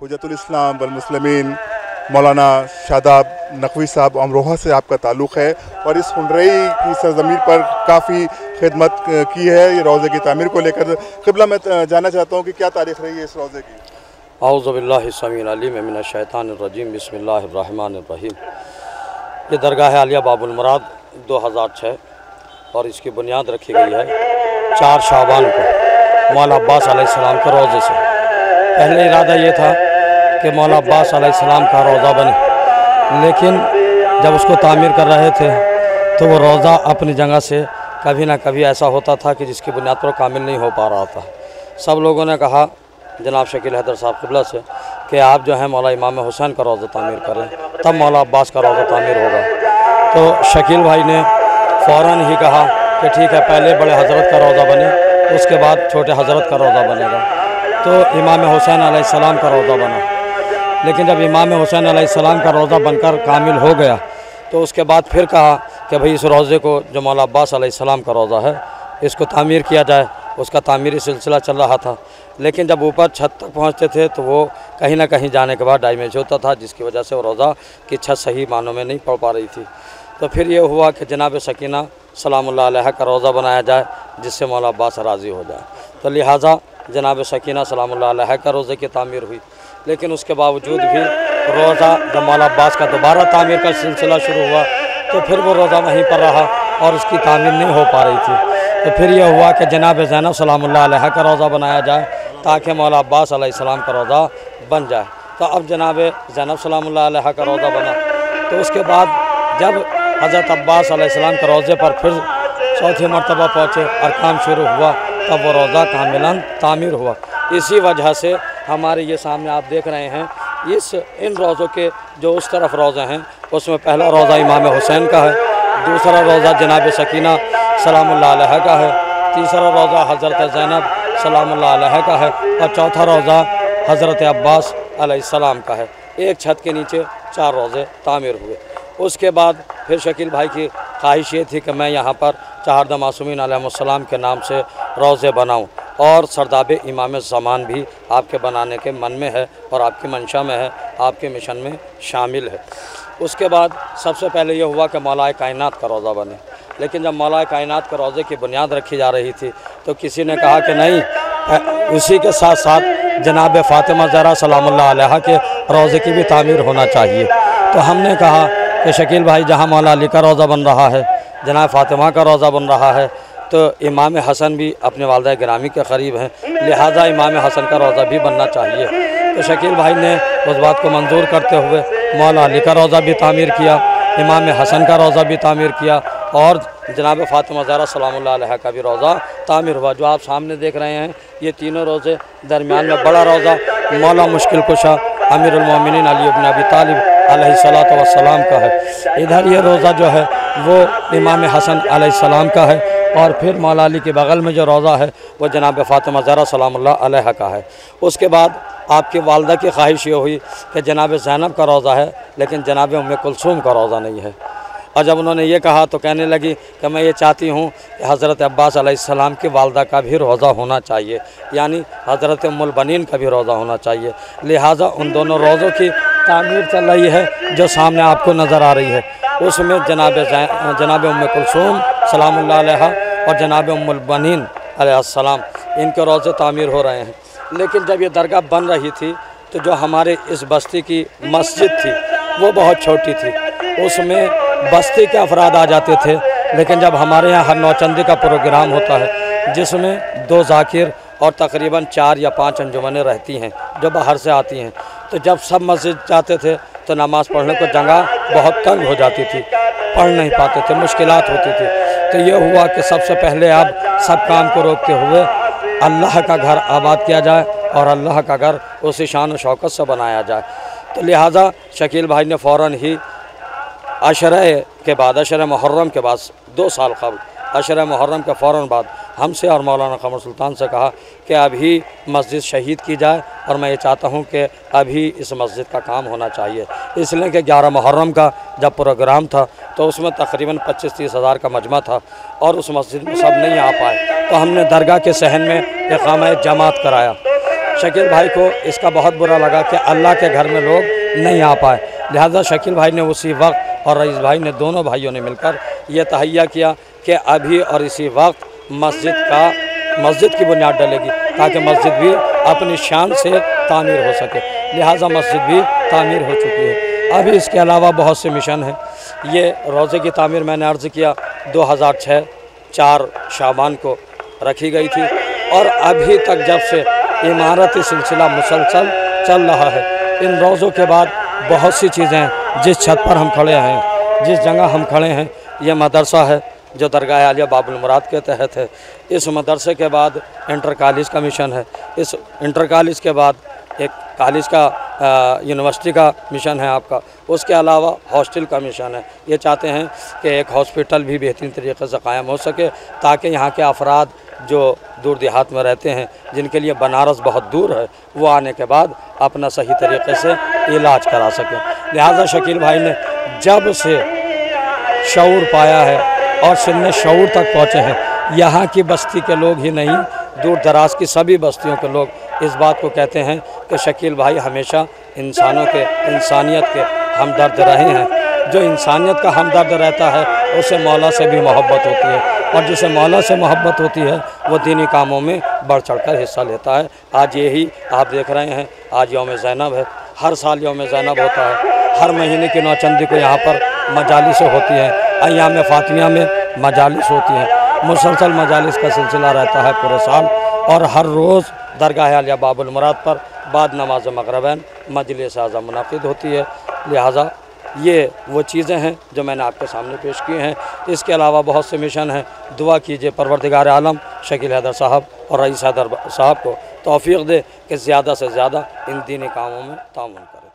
हुज्जतुल इस्लाम वल मुस्लिमीन मौलाना शादाब नकवी साहब अमरोहा से आपका ताल्लुक़ है और इस हुंडरई की सरज़मीन पर काफ़ी खिदमत की है ये रोज़े की तामीर को लेकर। क़िबला मैं जानना चाहता हूँ कि क्या तारीख़ रही है इस रोज़े की। औज़ु बिल्लाहि समीउल अलीम मिनश शैतानिर रजीम बिस्मिल्लाहिर रहमानिर रहीम। ये दरगाह आलिया बाबुल मुराद 2006 और इसकी बुनियाद रखी गई है 4 शाबान को मौला अब्बास अलैहिस्सलाम के रोज़े से। पहले इरादा ये था कि मौला अब्बास अलैहिस्सलाम का रोज़ा बने, लेकिन जब उसको तामीर कर रहे थे तो वो रोज़ा अपनी जगह से कभी ना कभी ऐसा होता था कि जिसकी बुनियाद पर कामिल नहीं हो पा रहा था। सब लोगों ने कहा जनाब शकील हैदर साहब क़िबला से कि आप जो है मौला इमाम हुसैन का रोज़ा तामीर करें, तब मौला अब्बास का रोज़ा तामीर होगा। तो शकील भाई ने फ़ौरन ही कहा कि ठीक है, पहले बड़े हज़रत का रोज़ा बने, उसके बाद छोटे हज़रत का रोज़ा बनेगा। तो इमाम हुसैन अलैहिस्सलाम का रोज़ा बना। लेकिन जब इमाम हुसैन अलैहिस्सलाम का रोज़ा बनकर कामिल हो गया तो उसके बाद फिर कहा कि भाई इस रोज़े को जो मौला अब्बास अलैहिस्सलाम का रोज़ा है इसको तामीर किया जाए। उसका तामीरी सिलसिला चल रहा था, लेकिन जब ऊपर छत तक पहुंचते थे तो वो कहीं ना कहीं जाने के बाद डैमेज होता था, जिसकी वजह से वो रोज़ा की छत सही मानों में नहीं पड़ पा रही थी। तो फिर ये हुआ कि जनाब सकीना सलामुल्लाह अलैहा का रोज़ा बनाया जाए जिससे मौला अब्बास राज़ी हो जाए। तो लिहाजा जनाब सकीना सलामुल्लाह अलैहा का रोज़े की तामीर हुई। लेकिन उसके बावजूद भी रोज़ा जब मौला अब्बास का दोबारा तामीर का सिलसिला शुरू हुआ तो फिर वो रोज़ा वहीं पर रहा और उसकी तामीर नहीं हो पा रही थी। तो फिर यह हुआ कि जनाब ज़ैनब सलामुल्लाह अलैहा का रोज़ा बनाया जाए ताकि मौला अब्बास अलैहिस्सलाम का रोज़ा बन जाए। तो अब जनाब ज़ैनब सलामुल्लाह अलैहा का रोज़ा बना। तो उसके बाद जब हज़रत अब्बास अलैहिस्सलाम के रोज़े पर फिर चौथी मरतबा पहुँचे और काम शुरू हुआ, तब वो रोज़ा कामिलन तामीर हुआ। इसी वजह से हमारे ये सामने आप देख रहे हैं इन रोज़ों के जो उस तरफ रोज़े हैं उसमें पहला रोज़ा इमाम हुसैन का है, दूसरा रोज़ा जनाब सकीना सलामुल्लाह अलैहा का है, तीसरा रोज़ा हज़रत ज़ैनब सलामुल्लाह अलैहा का है और चौथा रोज़ा हज़रत अब्बास अलैहिस्सलाम का है। एक छत के नीचे 4 रोज़े तामीर हुए। उसके बाद फिर शकील भाई की ख्वाहिश ये थी कि मैं यहाँ पर चहारदा मासूमीन अलैहिस्सलाम के नाम से रोज़े बनाऊँ और सरदाब इमाम ज़मान भी आपके बनाने के मन में है और आपकी मंशा में है, आपके मिशन में शामिल है। उसके बाद सबसे पहले ये हुआ कि मौलाए कायनात का रोज़ा बने। लेकिन जब मौलाए कायनात के रोज़े की बुनियाद रखी जा रही थी तो किसी ने कहा कि नहीं, उसी के साथ साथ जनाब फ़ातिमा ज़हरा सलामुल्लाह अलैहा के रोज़े की भी तामीर होना चाहिए। तो हमने कहा कि शकील भाई, जहाँ मौला अली का रोज़ा बन रहा है, जनाब फ़ातिमा का रोज़ा बन रहा है, तो इमाम हसन भी अपने वालिदा गिरामी के करीब हैं, लिहाजा इमाम हसन का रोज़ा भी बनना चाहिए। तो शकील भाई ने उस बात को मंजूर करते हुए मौला अली का रोज़ा भी तामीर किया, इमाम हसन का रोज़ा भी तामीर किया और जनाब फ़ातिमा ज़हरा सलामुल्लाह अलैहा का भी रोज़ा तामीर हुआ। जो आप सामने देख रहे हैं ये तीनों रोज़े, दरमियान में बड़ा रोज़ा मौला मुश्किल कुशा अमीरुल मोमिनीन अली इब्न अबी तालिब अलैहिस्सलातु वस्सलाम का है। इधर ये रोज़ा जो है वो इमाम हसन अलैहिस्सलाम का है और फिर मौला अली के बगल में जो रोज़ा है वो जनाब फ़ातिमा ज़हरा सलामुल्लाह अलैहा का है। उसके बाद आपकी वालदा की ख्वाहिश ये हुई कि जनाब ज़ैनब का रोज़ा है लेकिन जनाब उम्मे कुलसूम का रोज़ा नहीं है। और जब उन्होंने ये कहा तो कहने लगी कि मैं ये चाहती हूँ कि हज़रत अब्बास अलैहिस्सलाम की वालदा का भी रोज़ा होना चाहिए, यानी हज़रत उम्मुल बनीन का भी रोज़ा होना चाहिए। लिहाजा उन दोनों रोज़ों की तामीर चल रही है जो सामने आपको नज़र आ रही है। उसमें जनाब उम्मे कुलसूम सलामुल्लाह अलैहा और जनाब उम्मुल बनीन अलैहिस्सलाम इनके रोज़े तामीर हो रहे हैं। लेकिन जब ये दरगाह बन रही थी तो जो हमारे इस बस्ती की मस्जिद थी वो बहुत छोटी थी, उसमें बस्ती के अफराद आ जाते थे। लेकिन जब हमारे यहाँ हर नौचंदी का प्रोग्राम होता है जिसमें 2 ज़ाकिर और तकरीबन 4 या 5 अंजुमनें रहती हैं जो बाहर से आती हैं, तो जब सब मस्जिद जाते थे तो नमाज़ पढ़ने को जगह बहुत तंग हो जाती थी, पढ़ नहीं पाते थे, मुश्किलात होती थी। तो ये हुआ कि सबसे पहले अब सब काम को रोकते हुए अल्लाह का घर आबाद किया जाए और अल्लाह का घर उसी शान और शौकत से बनाया जाए। तो लिहाजा शकील भाई ने फ़ौरन ही अशरा के बाद, अशरा मुहर्रम के बाद 2 साल कबल, अशरा मुहर्रम के फ़ौरन बाद हमसे और मौलाना क़मर सुल्तान से कहा कि अभी मस्जिद शहीद की जाए और मैं ये चाहता हूँ कि अभी इस मस्जिद का काम होना चाहिए। इसलिए कि 11 मुहर्रम का जब प्रोग्राम था तो उसमें तकरीबन 25-30 हज़ार का मजमा था और उस मस्जिद में सब नहीं आ पाए, तो हमने दरगाह के सहन में इक़ामा जमात कराया शकील भाई को इसका बहुत बुरा लगा कि अल्लाह के घर में लोग नहीं आ पाए, लिहाजा शकील भाई ने उसी वक्त और रईस भाई ने, दोनों भाइयों ने मिलकर यह तहैया किया कि अभी और इसी वक्त मस्जिद की बुनियाद डलेगी ताकि मस्जिद भी अपनी शान से तामीर हो सके। लिहाजा मस्जिद भी तामीर हो चुकी है। अभी इसके अलावा बहुत से मिशन हैं। ये रोज़े की तामीर मैंने अर्ज़ किया 2006 4 शाबान को रखी गई थी और अभी तक जब से इमारती सिलसिला मुसलसल चल रहा है। इन रोज़ों के बाद बहुत सी चीज़ें हैं। जिस छत पर हम खड़े हैं, जिस जगह हम खड़े हैं, ये मदरसा है जो दरगाह आलिया बाबुल मुराद के तहत है। इस मदरसे के बाद इंटर कॉलेज का मिशन है। इस इंटर कॉलेज के बाद एक कॉलेज का यूनिवर्सिटी का मिशन है आपका। उसके अलावा हॉस्टल का मिशन है। ये चाहते हैं कि एक हॉस्पिटल भी बेहतरीन तरीके से कायम हो सके ताकि यहाँ के अफराद जो दूर देहात में रहते हैं, जिनके लिए बनारस बहुत दूर है, वो आने के बाद अपना सही तरीके से इलाज करा सकें। लिहाजा शकील भाई ने जब से शऊर पाया है और सिन्ने शऊर तक पहुँचे हैं, यहाँ की बस्ती के लोग ही नहीं, दूर दराज की सभी बस्तियों के लोग इस बात को कहते हैं कि शकील भाई हमेशा इंसानों के, इंसानियत के हमदर्द रहे हैं। जो इंसानियत का हमदर्द रहता है उसे मौला से भी मोहब्बत होती है और जिसे मौला से मोहब्बत होती है वो दीनी कामों में बढ़ चढ़कर हिस्सा लेता है। आज यही आप देख रहे हैं, आज यौम ज़ैनब है। हर साल यौम ज़ैनब होता है। हर महीने की 9 चंदी को यहाँ पर मजालिस होती हैं, अय्याम फ़ातिमा में मजालिस होती हैं। मुसलसल मजालिस का सिलसिला रहता है पूरे साल और हर रोज़ दरगाह आलिया बाबुल मुराद पर बाद नमाज मगरिबैन मजलिस आज़ा मुनाक़िद होती है। लिहाजा ये वो चीज़ें हैं जो मैंने आपके सामने पेश की हैं। इसके अलावा बहुत से मिशन हैं। दुआ कीजिए परवरदिगार आलम शकील हैदर साहब और रईस हैदर साहब को तौफीक दे कि ज़्यादा से ज़्यादा इन दीनी कामों में ताउन करें।